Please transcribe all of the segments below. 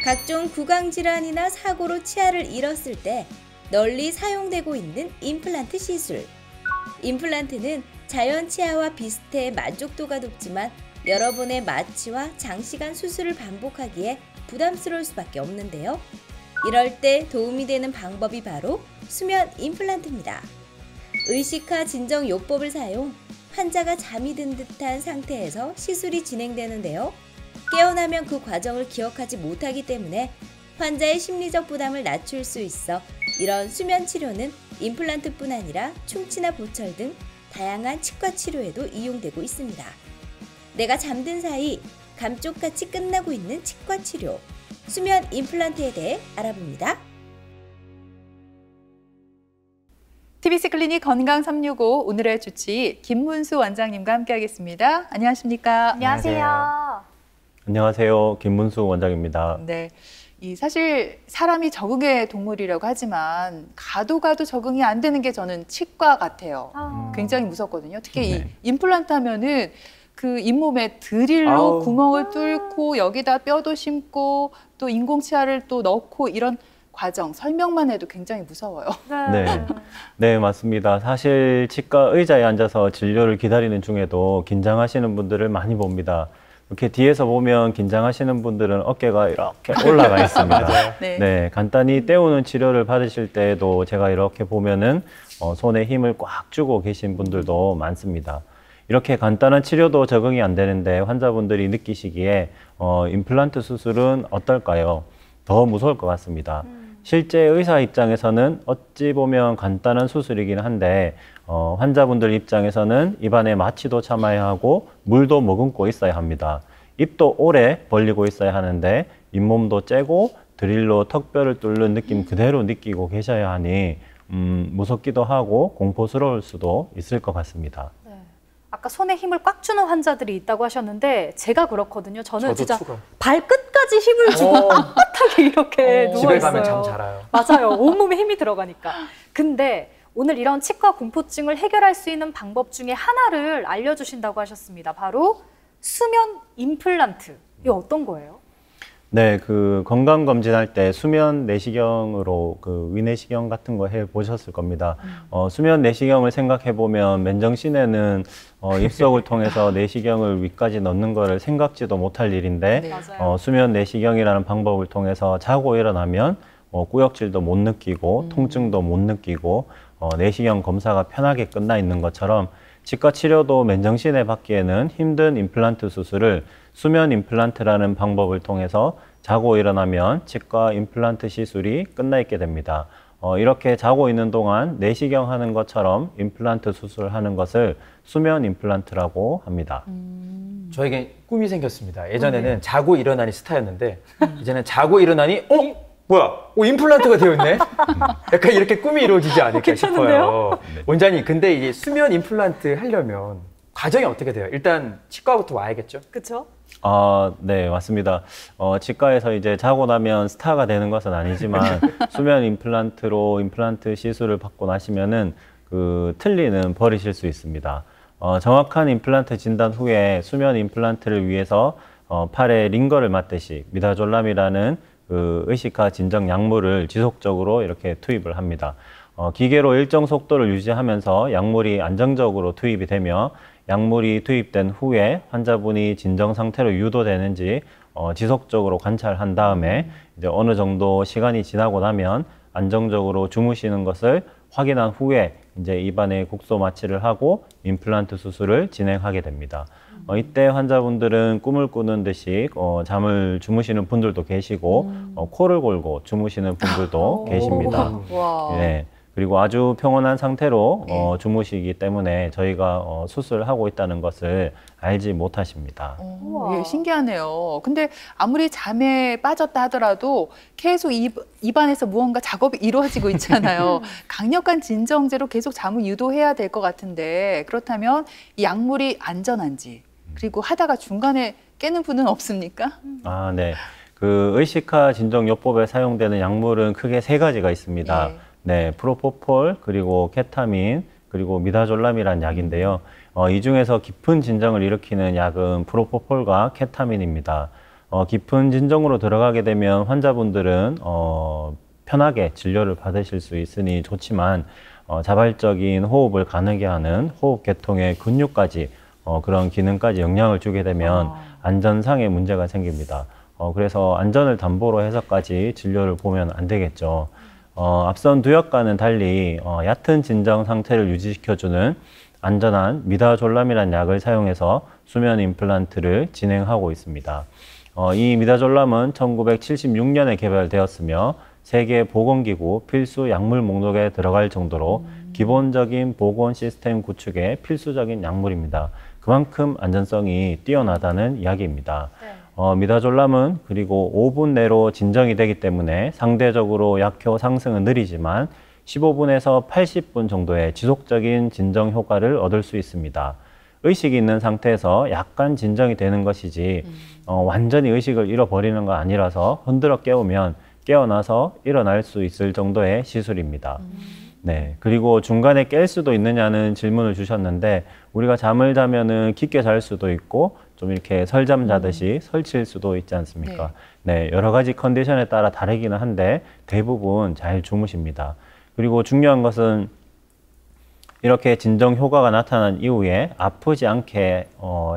각종 구강질환이나 사고로 치아를 잃었을 때 널리 사용되고 있는 임플란트 시술. 임플란트는 자연 치아와 비슷해 만족도가 높지만 여러분의 마취와 장시간 수술을 반복하기에 부담스러울 수밖에 없는데요. 이럴 때 도움이 되는 방법이 바로 수면 임플란트입니다. 의식화 진정 요법을 사용, 환자가 잠이 든 듯한 상태에서 시술이 진행되는데요. 깨어나면 그 과정을 기억하지 못하기 때문에 환자의 심리적 부담을 낮출 수 있어 이런 수면 치료는 임플란트뿐 아니라 충치나 보철 등 다양한 치과 치료에도 이용되고 있습니다. 내가 잠든 사이 감쪽같이 끝나고 있는 치과 치료, 수면 임플란트에 대해 알아봅니다. TBC 클리닉 건강 365 오늘의 주치 김문수 원장님과 함께하겠습니다. 안녕하십니까? 안녕하세요. 안녕하세요. 김문수 원장입니다. 네, 사실 사람이 적응의 동물이라고 하지만 가도 적응이 안 되는 게 저는 치과 같아요. 굉장히 무섭거든요. 특히 이 임플란트 하면은 그 잇몸에 드릴로 구멍을 뚫고 여기다 뼈도 심고 또 인공치아를 또 넣고 이런 과정, 설명만 해도 굉장히 무서워요. 네, 맞습니다. 사실 치과 의자에 앉아서 진료를 기다리는 중에도 긴장하시는 분들을 많이 봅니다. 이렇게 뒤에서 보면 긴장하시는 분들은 어깨가 이렇게 올라가 있습니다. 네, 간단히 때우는 치료를 받으실 때에도 제가 이렇게 보면은 손에 힘을 꽉 주고 계신 분들도 많습니다. 이렇게 간단한 치료도 적응이 안 되는데 환자분들이 느끼시기에 임플란트 수술은 어떨까요? 더 무서울 것 같습니다. 실제 의사 입장에서는 어찌 보면 간단한 수술이긴 한데 환자분들 입장에서는 입안에 마취도 참아야 하고 물도 머금고 있어야 합니다. 입도 오래 벌리고 있어야 하는데 잇몸도 째고 드릴로 턱뼈를 뚫는 느낌 그대로 느끼고 계셔야 하니 무섭기도 하고 공포스러울 수도 있을 것 같습니다. 아까 손에 힘을 꽉 주는 환자들이 있다고 하셨는데 제가 그렇거든요. 저는 진짜 발끝까지 힘을 주고 빳빳하게 이렇게 누워있어요. 집에 가면 잠 잘 와요. 맞아요. 온몸에 힘이 들어가니까. 근데 오늘 이런 치과 공포증을 해결할 수 있는 방법 중에 하나를 알려주신다고 하셨습니다. 바로 수면 임플란트. 이게 어떤 거예요? 네, 그 건강검진할 때 수면 내시경으로 그 위내시경 같은 거 해보셨을 겁니다. 수면 내시경을 생각해보면 맨정신에는 입속을 통해서 내시경을 위까지 넣는 거를 생각지도 못할 일인데 수면 내시경이라는 방법을 통해서 자고 일어나면 꾸역질도 못 느끼고 통증도 못 느끼고 내시경 검사가 편하게 끝나 있는 것처럼 치과 치료도 맨정신에 받기에는 힘든 임플란트 수술을 수면 임플란트라는 방법을 통해서 자고 일어나면 치과 임플란트 시술이 끝나 있게 됩니다. 이렇게 자고 있는 동안 내시경 하는 것처럼 임플란트 수술하는 것을 수면 임플란트라고 합니다. 저에게 꿈이 생겼습니다. 예전에는 자고 일어나니 스타였는데 이제는 자고 일어나니 뭐야? 임플란트가 되어 있네? 약간 이렇게 꿈이 이루어지지 않을까 싶어요. 원장님, 근데 이게 수면 임플란트 하려면 과정이 어떻게 돼요? 일단 치과부터 와야겠죠? 그렇죠? 네, 맞습니다. 치과에서 이제 자고 나면 스타가 되는 것은 아니지만 수면 임플란트로 임플란트 시술을 받고 나시면은 그 틀니는 버리실 수 있습니다. 정확한 임플란트 진단 후에 수면 임플란트를 위해서 팔에 링거를 맞듯이 미다졸람이라는 그 의식화 진정 약물을 지속적으로 이렇게 투입을 합니다. 기계로 일정 속도를 유지하면서 약물이 안정적으로 투입이 되며 약물이 투입된 후에 환자분이 진정 상태로 유도되는지 지속적으로 관찰한 다음에 이제 어느 정도 시간이 지나고 나면 안정적으로 주무시는 것을 확인한 후에 이제 입안에 국소 마취를 하고 임플란트 수술을 진행하게 됩니다. 이때 환자분들은 꿈을 꾸는 듯이 잠을 주무시는 분들도 계시고 코를 골고 주무시는 분들도 계십니다. 네. 그리고 아주 평온한 상태로 주무시기 때문에 저희가 수술하고 있다는 것을 알지 못하십니다. 예, 신기하네요. 근데 아무리 잠에 빠졌다 하더라도 계속 입안에서 무언가 작업이 이루어지고 있잖아요. 강력한 진정제로 계속 잠을 유도해야 될 것 같은데 그렇다면 이 약물이 안전한지 그리고 하다가 중간에 깨는 분은 없습니까? 네. 그 의식화 진정요법에 사용되는 약물은 크게 3가지가 있습니다. 네, 프로포폴, 그리고 케타민, 그리고 미다졸람이라는 약인데요. 이 중에서 깊은 진정을 일으키는 약은 프로포폴과 케타민입니다. 깊은 진정으로 들어가게 되면 환자분들은 편하게 진료를 받으실 수 있으니 좋지만 자발적인 호흡을 가능하게 하는 호흡 계통의 근육까지 그런 기능까지 영향을 주게 되면 안전상의 문제가 생깁니다. 그래서 안전을 담보로 해서까지 진료를 보면 안 되겠죠. 앞선 두약과는 달리 얕은 진정 상태를 유지시켜주는 안전한 미다졸람이라는 약을 사용해서 수면 임플란트를 진행하고 있습니다. 이 미다졸람은 1976년에 개발되었으며 세계보건기구 필수 약물 목록에 들어갈 정도로 기본적인 보건 시스템 구축에 필수적인 약물입니다. 그만큼 안전성이 뛰어나다는 이야기입니다. 미다졸람은 그리고 5분 내로 진정이 되기 때문에 상대적으로 약효 상승은 느리지만 15분에서 80분 정도의 지속적인 진정 효과를 얻을 수 있습니다. 의식이 있는 상태에서 약간 진정이 되는 것이지 완전히 의식을 잃어버리는 건 아니라서 흔들어 깨우면 깨어나서 일어날 수 있을 정도의 시술입니다. 네, 그리고 중간에 깰 수도 있느냐는 질문을 주셨는데 우리가 잠을 자면은 깊게 잘 수도 있고 좀 이렇게 설잠 자듯이 설칠 수도 있지 않습니까? 네, 여러 가지 컨디션에 따라 다르기는 한데 대부분 잘 주무십니다. 그리고 중요한 것은 이렇게 진정 효과가 나타난 이후에 아프지 않게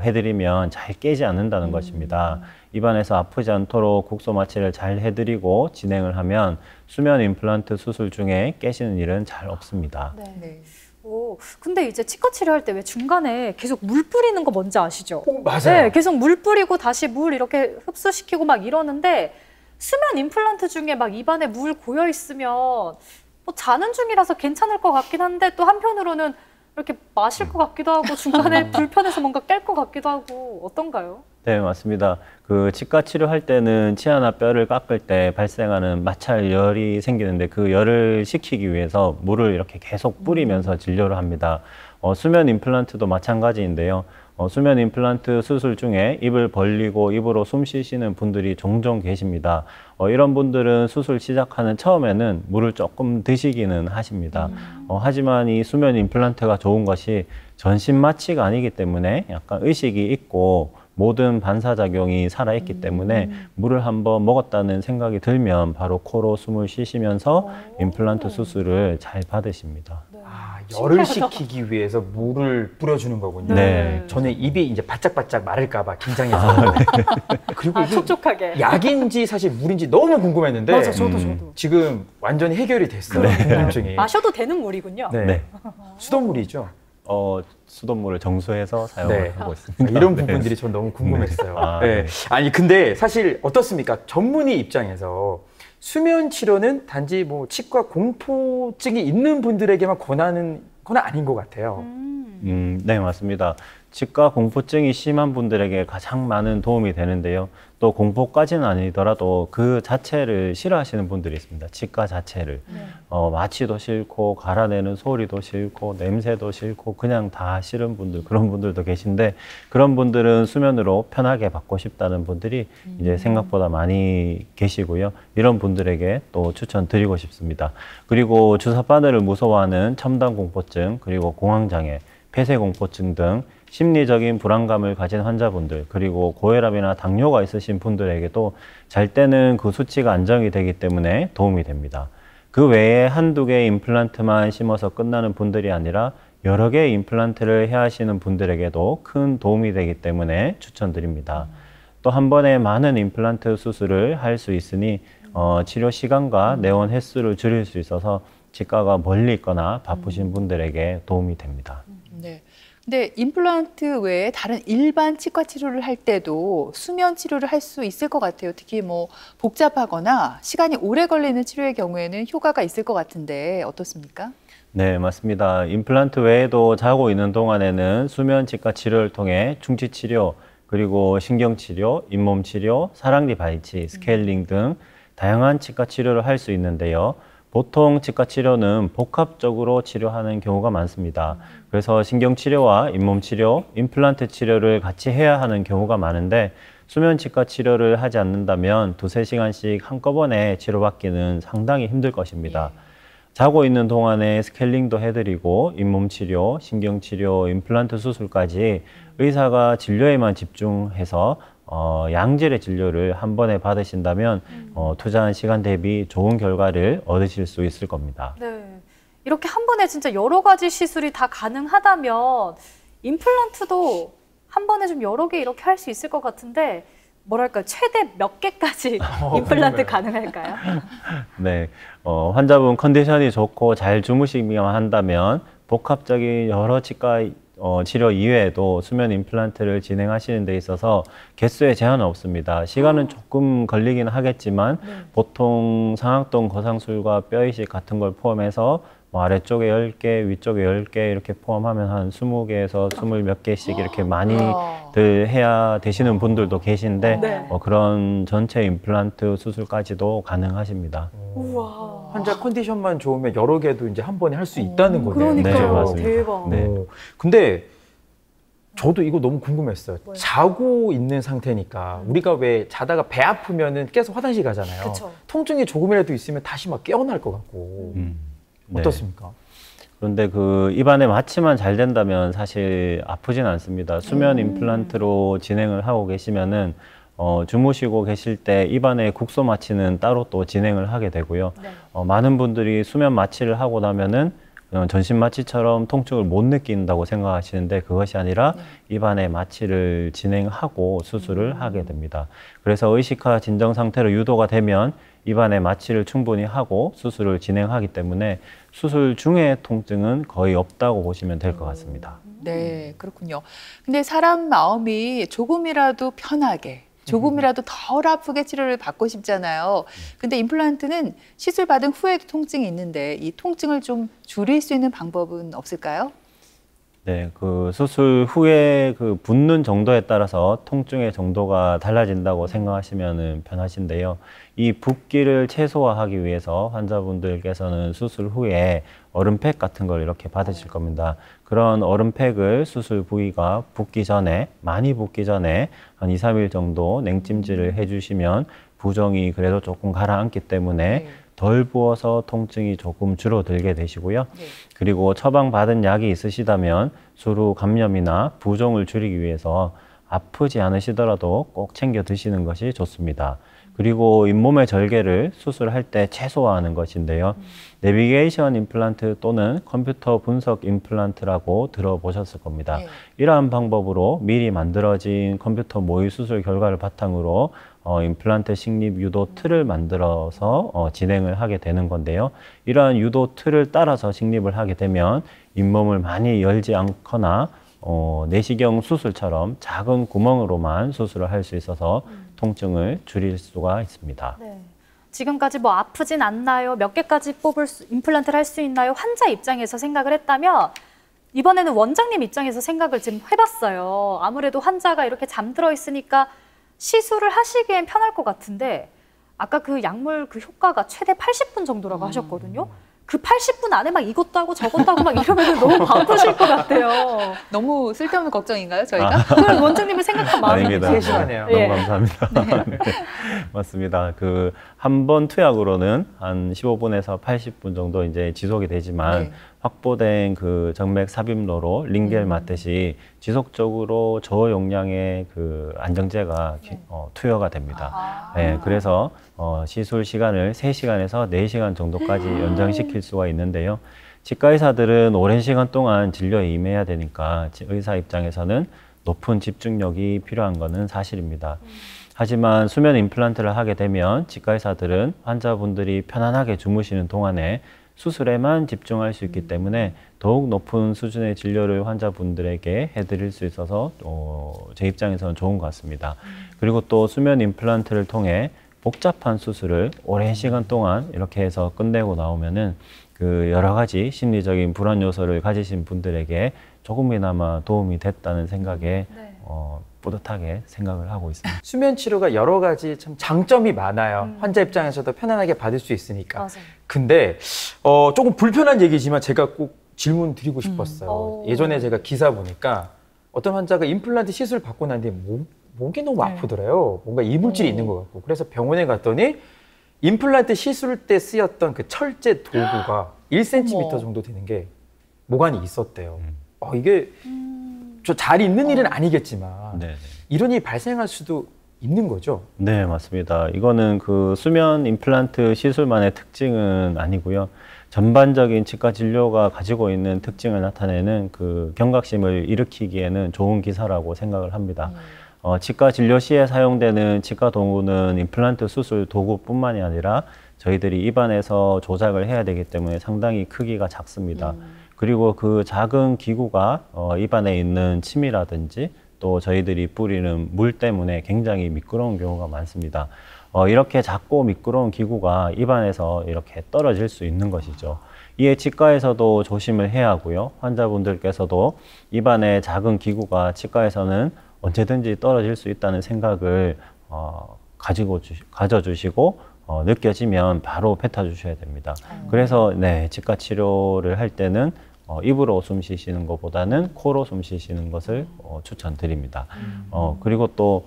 해드리면 잘 깨지 않는다는 것입니다. 입안에서 아프지 않도록 국소 마취를 잘 해드리고 진행을 하면 수면 임플란트 수술 중에 깨시는 일은 잘 없습니다. 네. 오, 근데 이제 치과 치료할 때 왜 중간에 계속 물 뿌리는 거 뭔지 아시죠? 맞아요. 네, 계속 물 뿌리고 다시 물 이렇게 흡수시키고 막 이러는데 수면 임플란트 중에 막 입안에 물 고여 있으면 뭐 자는 중이라서 괜찮을 것 같긴 한데 또 한편으로는 이렇게 마실 것 같기도 하고 중간에 불편해서 뭔가 깰 것 같기도 하고 어떤가요? 네, 맞습니다. 그 치과 치료할 때는 치아나 뼈를 깎을 때 발생하는 마찰열이 생기는데 그 열을 식히기 위해서 물을 이렇게 계속 뿌리면서 진료를 합니다. 수면 임플란트도 마찬가지인데요. 수면 임플란트 수술 중에 입을 벌리고 입으로 숨 쉬시는 분들이 종종 계십니다. 이런 분들은 수술 시작하는 처음에는 물을 조금 드시기는 하십니다. 하지만 이 수면 임플란트가 좋은 것이 전신 마취가 아니기 때문에 약간 의식이 있고 모든 반사작용이 살아있기 때문에 물을 한번 먹었다는 생각이 들면 바로 코로 숨을 쉬시면서 임플란트 수술을 잘 받으십니다. 아, 열을 식히기 위해서 물을 뿌려주는 거군요. 네. 저는 입이 이제 바짝바짝 마를까봐 긴장해서. 그리고 이게 촉촉하게. 약인지 사실 물인지 너무 궁금했는데 맞아, 저도. 지금 완전히 해결이 됐어요. 궁금증이. 마셔도 되는 물이군요. 네. 네. 수돗물이죠. 수돗물을 정수해서 사용을 하고 있습니다. 이런 네. 부분들이 전 너무 궁금했어요. 네. 아니 근데 사실 어떻습니까? 전문의 입장에서 수면 치료는 단지 뭐 치과 공포증이 있는 분들에게만 권하는 건 아닌 것 같아요. 네, 맞습니다. 치과 공포증이 심한 분들에게 가장 많은 도움이 되는데요. 또 공포까지는 아니더라도 그 자체를 싫어하시는 분들이 있습니다. 치과 자체를. 마취도 싫고 갈아내는 소리도 싫고 냄새도 싫고 그냥 다 싫은 분들, 그런 분들도 계신데 그런 분들은 수면으로 편하게 받고 싶다는 분들이 이제 생각보다 많이 계시고요. 이런 분들에게 또 추천드리고 싶습니다. 그리고 주사바늘을 무서워하는 첨단 공포증, 그리고 공황장애, 폐쇄공포증 등 심리적인 불안감을 가진 환자분들, 그리고 고혈압이나 당뇨가 있으신 분들에게도 잘 때는 그 수치가 안정이 되기 때문에 도움이 됩니다. 그 외에 한두 개의 임플란트만 심어서 끝나는 분들이 아니라 여러 개의 임플란트를 해야 하시는 분들에게도 큰 도움이 되기 때문에 추천드립니다. 또 한 번에 많은 임플란트 수술을 할 수 있으니 치료 시간과 내원 횟수를 줄일 수 있어서 치과가 멀리 있거나 바쁘신 분들에게 도움이 됩니다. 네. 근데 임플란트 외에 다른 일반 치과 치료를 할 때도 수면 치료를 할 수 있을 것 같아요. 특히 뭐 복잡하거나 시간이 오래 걸리는 치료의 경우에는 효과가 있을 것 같은데 어떻습니까? 네, 맞습니다. 임플란트 외에도 자고 있는 동안에는 수면 치과 치료를 통해 충치 치료, 그리고 신경 치료, 잇몸 치료, 사랑니 발치, 스케일링 등 다양한 치과 치료를 할 수 있는데요. 보통 치과 치료는 복합적으로 치료하는 경우가 많습니다. 그래서 신경치료와 잇몸치료, 임플란트 치료를 같이 해야 하는 경우가 많은데 수면 치과 치료를 하지 않는다면 2~3시간씩 한꺼번에 치료받기는 상당히 힘들 것입니다. 자고 있는 동안에 스케일링도 해드리고 잇몸치료, 신경치료, 임플란트 수술까지 의사가 진료에만 집중해서 양질의 진료를 한 번에 받으신다면 투자한 시간 대비 좋은 결과를 얻으실 수 있을 겁니다. 네. 이렇게 한 번에 진짜 여러 가지 시술이 다 가능하다면 임플란트도 한 번에 좀 여러 개 이렇게 할 수 있을 것 같은데 뭐랄까요? 최대 몇 개까지 임플란트 가능할까요? 네, 환자분 컨디션이 좋고 잘 주무시기만 한다면 복합적인 여러 치과 치료 이외에도 수면 임플란트를 진행하시는 데 있어서 개수에 제한은 없습니다. 시간은 조금 걸리긴 하겠지만 보통 상악동 거상술과 뼈이식 같은 걸 포함해서 뭐 아래쪽에 10개, 위쪽에 10개 이렇게 포함하면 한 20개에서 20 몇 개씩 이렇게 많이들 해야 되시는 분들도 계신데 네. 그런 전체 임플란트 수술까지도 가능하십니다. 우와. 환자 컨디션만 좋으면 여러 개도 이제 한 번에 할 수 있다는 거네요. 네, 그러니까요. 맞습니다. 대박. 네. 근데 저도 이거 너무 궁금했어요. 뭐요? 자고 있는 상태니까 우리가 왜 자다가 배 아프면은 계속 화장실 가잖아요. 그쵸. 통증이 조금이라도 있으면 다시 막 깨어날 것 같고 네. 어떻습니까? 그런데 그 입안의 마취만 잘 된다면 사실 아프진 않습니다. 수면 임플란트로 진행을 하고 계시면은 주무시고 계실 때 입안의 국소 마취는 따로 또 진행을 하게 되고요. 네. 많은 분들이 수면 마취를 하고 나면은 전신 마취처럼 통증을 못 느낀다고 생각하시는데 그것이 아니라 입안의 마취를 진행하고 수술을 하게 됩니다. 그래서 의식화 진정 상태로 유도가 되면 입안의 마취를 충분히 하고 수술을 진행하기 때문에 수술 중에 통증은 거의 없다고 보시면 될 것 같습니다. 네, 그렇군요. 근데 사람 마음이 조금이라도 편하게, 조금이라도 덜 아프게 치료를 받고 싶잖아요. 근데 임플란트는 시술 받은 후에도 통증이 있는데 이 통증을 좀 줄일 수 있는 방법은 없을까요? 네, 그 수술 후에 그 붓는 정도에 따라서 통증의 정도가 달라진다고 생각하시면 편하신데요. 이 붓기를 최소화하기 위해서 환자분들께서는 수술 후에 얼음팩 같은 걸 이렇게 받으실 겁니다. 그런 얼음팩을 수술 부위가 붓기 전에, 많이 붓기 전에 한 2, 3일 정도 냉찜질을 해주시면 부종이 그래도 조금 가라앉기 때문에 덜 부어서 통증이 조금 줄어들게 되시고요. 그리고 처방받은 약이 있으시다면 수루 감염이나 부종을 줄이기 위해서 아프지 않으시더라도 꼭 챙겨 드시는 것이 좋습니다. 그리고 잇몸의 절개를 수술할 때 최소화하는 것인데요. 내비게이션 임플란트 또는 컴퓨터 분석 임플란트라고 들어보셨을 겁니다. 이러한 방법으로 미리 만들어진 컴퓨터 모의 수술 결과를 바탕으로 임플란트 식립 유도 틀을 만들어서 진행을 하게 되는 건데요. 이러한 유도 틀을 따라서 식립을 하게 되면 잇몸을 많이 열지 않거나 내시경 수술처럼 작은 구멍으로만 수술을 할 수 있어서 통증을 줄일 수가 있습니다. 네. 지금까지 뭐 아프진 않나요? 몇 개까지 임플란트를 할 수 있나요? 환자 입장에서 생각을 했다면 이번에는 원장님 입장에서 생각을 좀 해봤어요. 아무래도 환자가 이렇게 잠들어 있으니까 시술을 하시기엔 편할 것 같은데 아까 그 약물 그 효과가 최대 80분 정도라고 하셨거든요. 그 80분 안에 막 이것도 하고 저것도 하고 막 이러면 너무 바쁘실 것 같아요. 너무 쓸데없는 걱정인가요, 저희가? 그걸 원장님을 생각한 마음이 아닙니다. 세심하네요. 너무 감사합니다. 네. 맞습니다. 그 한 번 투약으로는 한 15분에서 80분 정도 이제 지속이 되지만 확보된 그 정맥 삽입로로 링겔 맞듯이 지속적으로 저용량의 그 안정제가 투여가 됩니다. 네, 그래서 시술 시간을 3시간에서 4시간 정도까지 연장시킬 수가 있는데요. 치과 의사들은 오랜 시간 동안 진료에 임해야 되니까 의사 입장에서는 높은 집중력이 필요한 것은 사실입니다. 하지만 수면 임플란트를 하게 되면 치과 의사들은 환자분들이 편안하게 주무시는 동안에 수술에만 집중할 수 있기 때문에 더욱 높은 수준의 진료를 환자분들에게 해드릴 수 있어서 제 입장에서는 좋은 것 같습니다. 그리고 또 수면 임플란트를 통해 복잡한 수술을 오랜 시간 동안 이렇게 해서 끝내고 나오면은 그 여러 가지 심리적인 불안 요소를 가지신 분들에게 조금이나마 도움이 됐다는 생각에 뿌듯하게 생각을 하고 있습니다. 수면 치료가 여러 가지 참 장점이 많아요. 환자 입장에서도 편안하게 받을 수 있으니까. 맞아요. 근데 조금 불편한 얘기지만 제가 꼭 질문 드리고 싶었어요. 예전에 제가 기사 보니까 어떤 환자가 임플란트 시술 받고 난 뒤에 목이 너무 아프더래요. 뭔가 이물질이 있는 것 같고. 그래서 병원에 갔더니 임플란트 시술 때 쓰였던 그 철제 도구가 1cm 정도 되는 게 모관이 있었대요. 이게 저 잘 있는 일은 아니겠지만 네네. 이런 일이 발생할 수도 있는 거죠? 네, 맞습니다. 이거는 그 수면 임플란트 시술만의 특징은 아니고요. 전반적인 치과 진료가 가지고 있는 특징을 나타내는 그 경각심을 일으키기에는 좋은 기사라고 생각을 합니다. 치과 진료 시에 사용되는 치과 도구는 임플란트 수술 도구뿐만이 아니라 저희들이 입안에서 조작을 해야 되기 때문에 상당히 크기가 작습니다. 그리고 그 작은 기구가 입안에 있는 침이라든지 또 저희들이 뿌리는 물 때문에 굉장히 미끄러운 경우가 많습니다. 이렇게 작고 미끄러운 기구가 입안에서 이렇게 떨어질 수 있는 것이죠. 이에 치과에서도 조심을 해야 하고요. 환자분들께서도 입안에 작은 기구가 치과에서는 언제든지 떨어질 수 있다는 생각을 가져주시고 느껴지면 바로 뱉어주셔야 됩니다. 그래서 네, 치과 치료를 할 때는 입으로 숨 쉬시는 것보다는 코로 숨 쉬시는 것을 추천드립니다. 그리고 또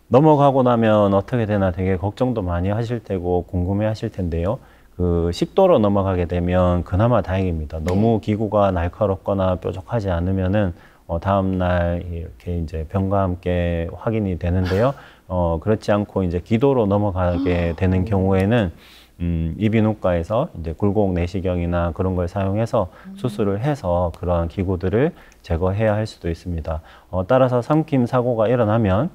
넘어가고 나면 어떻게 되나 되게 걱정도 많이 하실 테고 궁금해 하실 텐데요. 그 식도로 넘어가게 되면 그나마 다행입니다. 너무 기구가 날카롭거나 뾰족하지 않으면은 다음날 이렇게 이제 병과 함께 확인이 되는데요. 그렇지 않고 이제 기도로 넘어가게 되는 경우에는 이비인후과에서 이제 굴곡 내시경이나 그런 걸 사용해서 수술을 해서 그러한 기구들을 제거해야 할 수도 있습니다. 따라서 삼킴 사고가 일어나면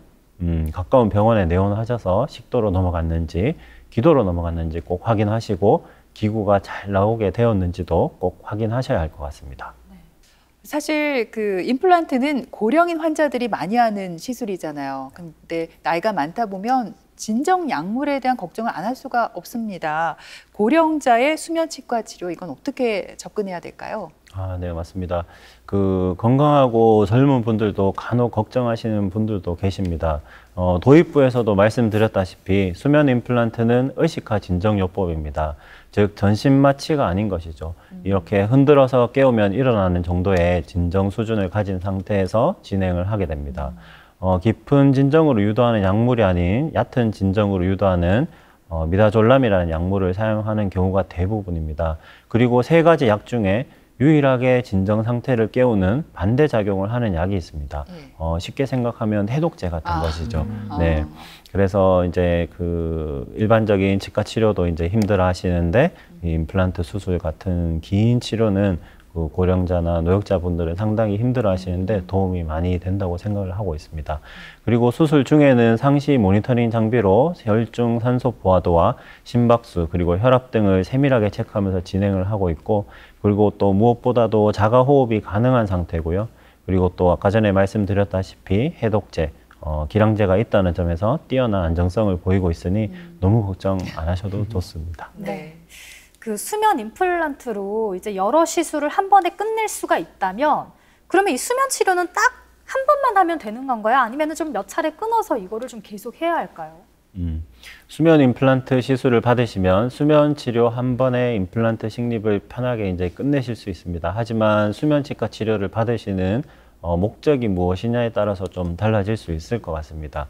가까운 병원에 내원하셔서 식도로 넘어갔는지 기도로 넘어갔는지 꼭 확인하시고 기구가 잘 나오게 되었는지도 꼭 확인하셔야 할 것 같습니다. 사실 그 임플란트는 고령인 환자들이 많이 하는 시술이잖아요. 근데 나이가 많다 보면 진정 약물에 대한 걱정을 안 할 수가 없습니다. 고령자의 수면 치과 치료 이건 어떻게 접근해야 될까요? 네, 맞습니다. 그 건강하고 젊은 분들도 간혹 걱정하시는 분들도 계십니다. 도입부에서도 말씀드렸다시피 수면 임플란트는 의식화 진정요법입니다. 즉 전신 마취가 아닌 것이죠. 이렇게 흔들어서 깨우면 일어나는 정도의 진정 수준을 가진 상태에서 진행을 하게 됩니다. 깊은 진정으로 유도하는 약물이 아닌 얕은 진정으로 유도하는 미다졸람이라는 약물을 사용하는 경우가 대부분입니다. 그리고 세 가지 약 중에 유일하게 진정 상태를 깨우는 반대작용을 하는 약이 있습니다. 쉽게 생각하면 해독제 같은 것이죠. 네. 그래서 이제 그 일반적인 치과 치료도 이제 힘들어 하시는데 이 임플란트 수술 같은 긴 치료는 그 고령자나 노약자분들은 상당히 힘들어 하시는데 도움이 많이 된다고 생각을 하고 있습니다. 그리고 수술 중에는 상시 모니터링 장비로 혈중 산소 포화도와 심박수 그리고 혈압 등을 세밀하게 체크하면서 진행을 하고 있고 그리고 또 무엇보다도 자가 호흡이 가능한 상태고요. 그리고 또 아까 전에 말씀드렸다시피 해독제, 기량제가 있다는 점에서 뛰어난 안정성을 보이고 있으니 너무 걱정 안 하셔도 좋습니다. 네. 그 수면 임플란트로 이제 여러 시술을 한 번에 끝낼 수가 있다면 그러면 이 수면 치료는 딱 한 번만 하면 되는 건가요? 아니면 좀 몇 차례 끊어서 이거를 좀 계속 해야 할까요? 수면 임플란트 시술을 받으시면 수면 치료 한 번에 임플란트 식립을 편하게 이제 끝내실 수 있습니다. 하지만 수면 치과 치료를 받으시는 목적이 무엇이냐에 따라서 좀 달라질 수 있을 것 같습니다.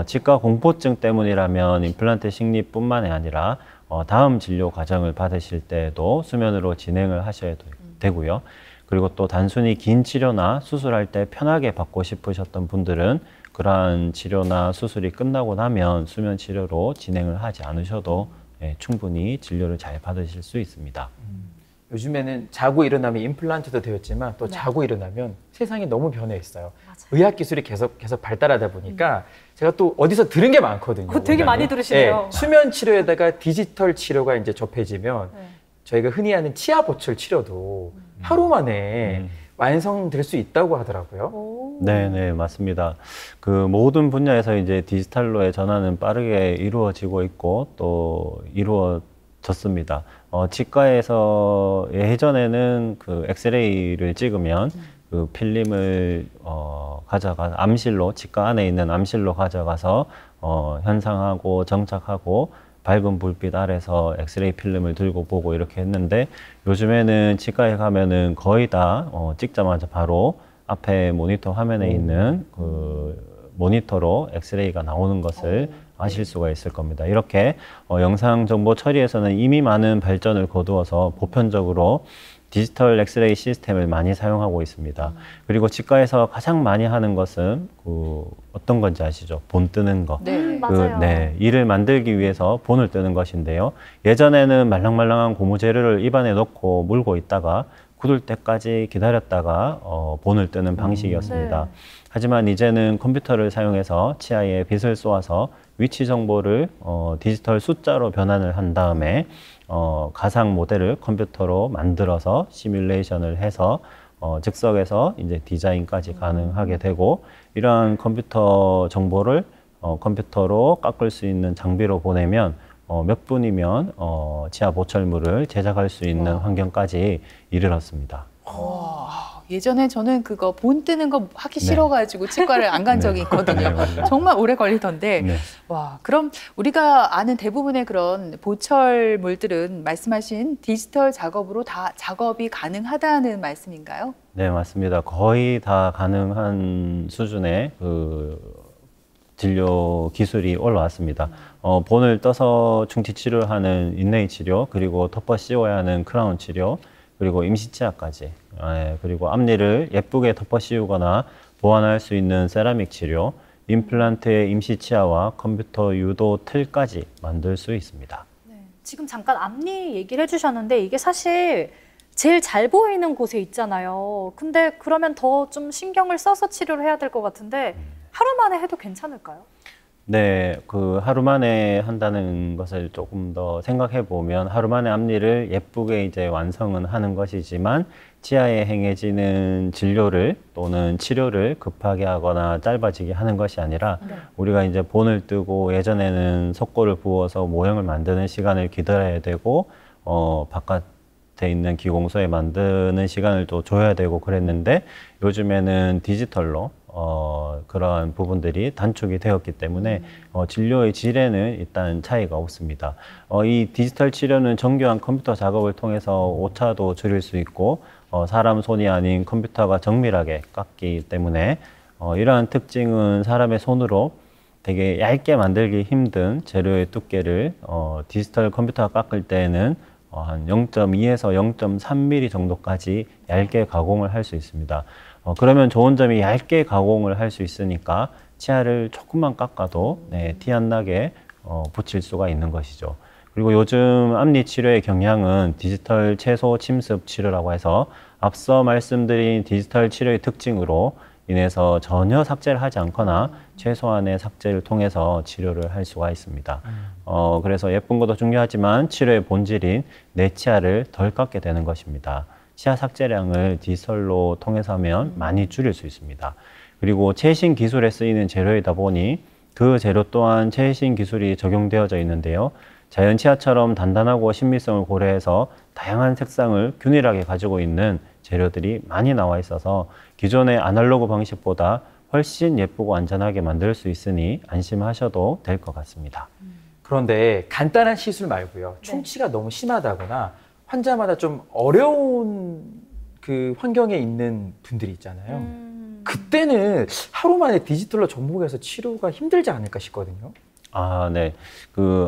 치과 공포증 때문이라면 임플란트 식립뿐만이 아니라 다음 진료 과정을 받으실 때에도 수면으로 진행을 하셔야 되고요. 그리고 또 단순히 긴 치료나 수술할 때 편하게 받고 싶으셨던 분들은 그러한 치료나 수술이 끝나고 나면 수면 치료로 진행을 하지 않으셔도 충분히 진료를 잘 받으실 수 있습니다. 요즘에는 자고 일어나면 임플란트도 되었지만 또 자고 일어나면 세상이 너무 변해 있어요. 의학 기술이 계속 발달하다 보니까 제가 또 어디서 들은 게 많거든요. 되게 많이 들으시네요. 수면 치료에다가 디지털 치료가 이제 접해지면 저희가 흔히 하는 치아 보철 치료도 하루 만에 완성될 수 있다고 하더라고요. 네, 맞습니다. 그 모든 분야에서 이제 디지털로의 전환은 빠르게 이루어지고 있고 또 이루어졌습니다. 치과에서 예전에는 그 엑스레이를 찍으면 그 필름을 암실로 치과 안에 있는 암실로 가져가서 현상하고 정착하고 밝은 불빛 아래서 엑스레이 필름을 들고 보고 이렇게 했는데 요즘에는 치과에 가면은 거의 다 찍자마자 바로 앞에 모니터 화면에 있는 그 모니터로 엑스레이가 나오는 것을 아실 수가 있을 겁니다. 이렇게 영상 정보 처리에서는 이미 많은 발전을 거두어서 보편적으로 디지털 엑스레이 시스템을 많이 사용하고 있습니다. 그리고 치과에서 가장 많이 하는 것은 어떤 건지 아시죠? 본 뜨는 거. 네. 맞아요. 이를 만들기 위해서 본을 뜨는 것인데요. 예전에는 말랑말랑한 고무 재료를 입안에 넣고 물고 있다가 굳을 때까지 기다렸다가 본을 뜨는 방식이었습니다. 네. 하지만 이제는 컴퓨터를 사용해서 치아에 빛을 쏘아서 위치 정보를 디지털 숫자로 변환을 한 다음에 가상 모델을 컴퓨터로 만들어서 시뮬레이션을 해서 즉석에서 이제 디자인까지 가능하게 되고, 이러한 컴퓨터 정보를 컴퓨터로 깎을 수 있는 장비로 보내면 몇 분이면 치아 보철물을 제작할 수 있는 환경까지 이르렀습니다. 예전에 저는 그거 본 뜨는 거 하기 네. 싫어가지고 치과를 안 간 적이 있거든요. 네, 맞아요. 정말 오래 걸리던데. 네. 와, 그럼 우리가 아는 대부분의 그런 보철물들은 말씀하신 디지털 작업으로 다 작업이 가능하다는 말씀인가요? 네, 맞습니다. 거의 다 가능한 수준의 진료 기술이 올라왔습니다. 본을 떠서 충치 치료를 하는 인레이 치료, 그리고 덮어 씌워야 하는 크라운 치료, 그리고 임시치아까지, 그리고 앞니를 예쁘게 덮어 씌우거나 보완할 수 있는 세라믹 치료, 임플란트의 임시치아와 컴퓨터 유도 틀까지 만들 수 있습니다. 네. 지금 잠깐 앞니 얘기를 해주셨는데 이게 사실 제일 잘 보이는 곳에 있잖아요. 근데 그러면 더 좀 신경을 써서 치료를 해야 될 것 같은데 하루 만에 해도 괜찮을까요? 네, 하루 만에 한다는 것을 조금 더 생각해 보면, 하루 만에 앞니를 예쁘게 이제 완성은 하는 것이지만 치아에 행해지는 진료를 또는 치료를 급하게 하거나 짧아지게 하는 것이 아니라, 우리가 이제 본을 뜨고 예전에는 석고를 부어서 모형을 만드는 시간을 기다려야 되고 바깥에 있는 기공소에 만드는 시간을 또 줘야 되고 그랬는데, 요즘에는 디지털로 그러한 부분들이 단축이 되었기 때문에 진료의 질에는 일단 차이가 없습니다. 이 디지털 치료는 정교한 컴퓨터 작업을 통해서 오차도 줄일 수 있고 사람 손이 아닌 컴퓨터가 정밀하게 깎기 때문에 이러한 특징은 사람의 손으로 되게 얇게 만들기 힘든 재료의 두께를 디지털 컴퓨터가 깎을 때에는 한 0.2에서 0.3mm 정도까지 얇게 가공을 할 수 있습니다. 그러면 좋은 점이 얇게 가공을 할 수 있으니까 치아를 조금만 깎아도 티 안 나게 붙일 수가 있는 것이죠. 그리고 요즘 앞니 치료의 경향은 디지털 채소 침습 치료라고 해서 앞서 말씀드린 디지털 치료의 특징으로 인해서 전혀 삭제를 하지 않거나 최소한의 삭제를 통해서 치료를 할 수가 있습니다. 그래서 예쁜 것도 중요하지만 치료의 본질인 내 치아를 덜 깎게 되는 것입니다. 치아 삭제량을 디지털로 통해서 하면 많이 줄일 수 있습니다. 그리고 최신 기술에 쓰이는 재료이다 보니 그 재료 또한 최신 기술이 적용되어져 있는데요. 자연 치아처럼 단단하고 신미성을 고려해서 다양한 색상을 균일하게 가지고 있는 재료들이 많이 나와 있어서 기존의 아날로그 방식보다 훨씬 예쁘고 안전하게 만들 수 있으니 안심하셔도 될 것 같습니다. 그런데 간단한 시술 말고요. 충치가 너무 심하다거나 환자마다 좀 어려운 그 환경에 있는 분들이 있잖아요. 그때는 하루 만에 디지털로 접목해서 치료가 힘들지 않을까 싶거든요. 네.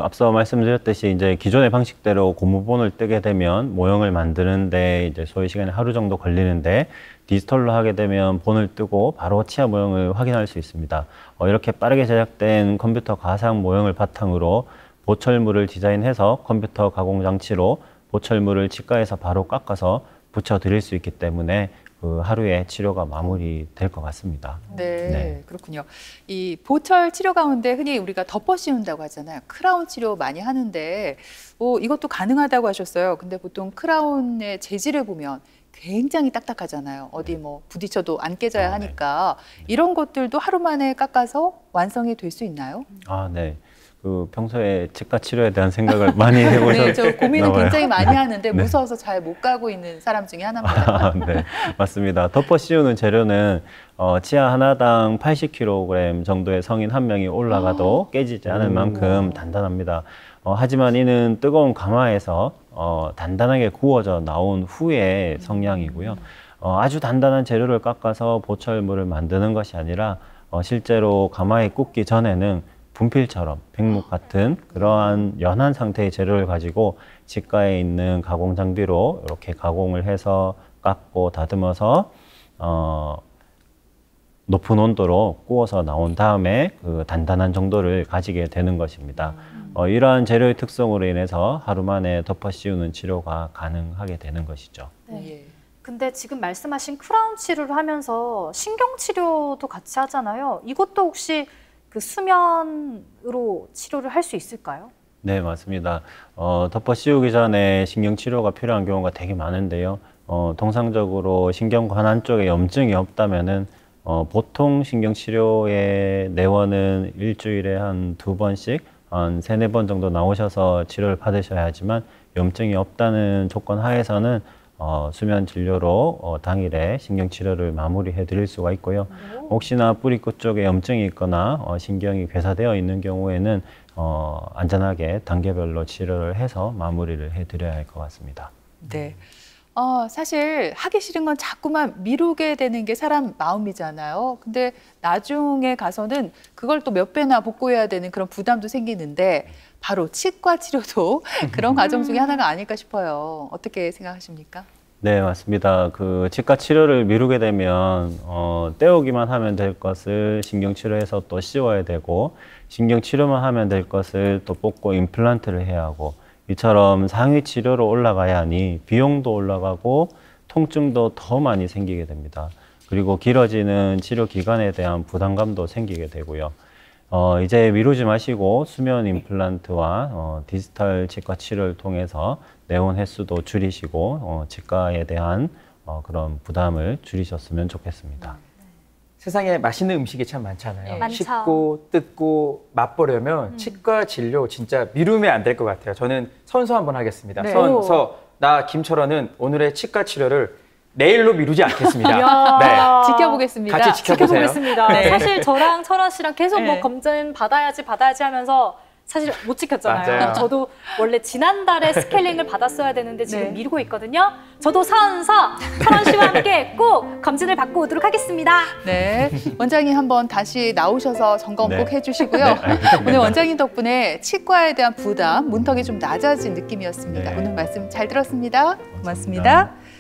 앞서 말씀드렸듯이 이제 기존의 방식대로 고무본을 뜨게 되면 모형을 만드는데 이제 소요 시간이 하루 정도 걸리는데, 디지털로 하게 되면 본을 뜨고 바로 치아 모형을 확인할 수 있습니다. 이렇게 빠르게 제작된 컴퓨터 가상 모형을 바탕으로 보철물을 디자인해서 컴퓨터 가공 장치로 보철물을 치과에서 바로 깎아서 붙여 드릴 수 있기 때문에 하루에 치료가 마무리될 것 같습니다. 네, 그렇군요. 이 보철 치료 가운데 흔히 우리가 덮어 씌운다고 하잖아요. 크라운 치료 많이 하는데 이것도 가능하다고 하셨어요. 근데 보통 크라운의 재질을 보면 굉장히 딱딱하잖아요. 어디 뭐 부딪혀도 안 깨져야 하니까 이런 것들도 하루 만에 깎아서 완성이 될 수 있나요? 네. 평소에 치과 치료에 대한 생각을 많이 해보셨나요? 네, 저 고민을 굉장히 많이 하는데 무서워서 잘 못 가고 있는 사람 중에 하나입니다. 네, 맞습니다. 덮어 씌우는 재료는 치아 하나당 80kg 정도의 성인 한 명이 올라가도 깨지지 않을 만큼 단단합니다. 하지만 이는 뜨거운 가마에서 단단하게 구워져 나온 후의 성량이고요. 아주 단단한 재료를 깎아서 보철물을 만드는 것이 아니라 실제로 가마에 굽기 전에는 분필처럼 백목 같은 그러한 연한 상태의 재료를 가지고 치과에 있는 가공 장비로 이렇게 가공을 해서 깎고 다듬어서 높은 온도로 구워서 나온 다음에 그 단단한 정도를 가지게 되는 것입니다. 이러한 재료의 특성으로 인해서 하루 만에 덮어 씌우는 치료가 가능하게 되는 것이죠. 네. 근데 지금 말씀하신 크라운 치료를 하면서 신경 치료도 같이 하잖아요. 이것도 혹시 그 수면으로 치료를 할 수 있을까요? 네, 맞습니다. 덮어 씌우기 전에 신경 치료가 필요한 경우가 되게 많은데요. 통상적으로 신경관 한쪽에 염증이 없다면은 보통 신경치료의 내원은 일주일에 한 2번씩 한 3-4번 정도 나오셔서 치료를 받으셔야 하지만 염증이 없다는 조건 하에서는 수면 진료로 당일에 신경치료를 마무리해 드릴 수가 있고요. 혹시나 뿌리끝 쪽에 염증이 있거나 신경이 괴사되어 있는 경우에는 안전하게 단계별로 치료를 해서 마무리를 해 드려야 할 것 같습니다. 네. 사실 하기 싫은 건 자꾸만 미루게 되는 게 사람 마음이잖아요. 근데 나중에 가서는 그걸 또 몇 배나 복구해야 되는 그런 부담도 생기는데 바로 치과 치료도 그런 과정 중에 하나가 아닐까 싶어요. 어떻게 생각하십니까? 네, 맞습니다. 그 치과 치료를 미루게 되면 떼우기만 하면 될 것을 신경치료해서 또 씌워야 되고 신경치료만 하면 될 것을 또 뽑고 임플란트를 해야 하고 이처럼 상위 치료로 올라가야 하니 비용도 올라가고 통증도 더 많이 생기게 됩니다. 그리고 길어지는 치료 기간에 대한 부담감도 생기게 되고요. 이제 미루지 마시고 수면 임플란트와 디지털 치과 치료를 통해서 내원 횟수도 줄이시고 치과에 대한 그런 부담을 줄이셨으면 좋겠습니다. 세상에 맛있는 음식이 참 많잖아요. 많죠. 씹고 뜯고 맛보려면 치과 진료 진짜 미루면 안 될 것 같아요. 저는 선서 한번 하겠습니다. 네. 선서 나 김철원은 오늘의 치과 치료를 내일로 미루지 않겠습니다. 이야. 네. 지켜보겠습니다. 같이 지켜보세요. 지켜보겠습니다. 네. 사실 저랑 철원 씨랑 계속 뭐 네. 검진 받아야지 하면서 사실 못 지켰잖아요. 맞아요. 저도 원래 지난달에 스케일링을 받았어야 되는데 지금 네. 미루고 있거든요. 저도 선서 철원 씨와 함께 꼭 검진을 받고 오도록 하겠습니다. 네, 원장님 한번 다시 나오셔서 점검 네. 꼭 해주시고요. 알겠습니다. 오늘 원장님 덕분에 치과에 대한 부담, 문턱이 좀 낮아진 느낌이었습니다. 네. 오늘 말씀 잘 들었습니다. 고맙습니다.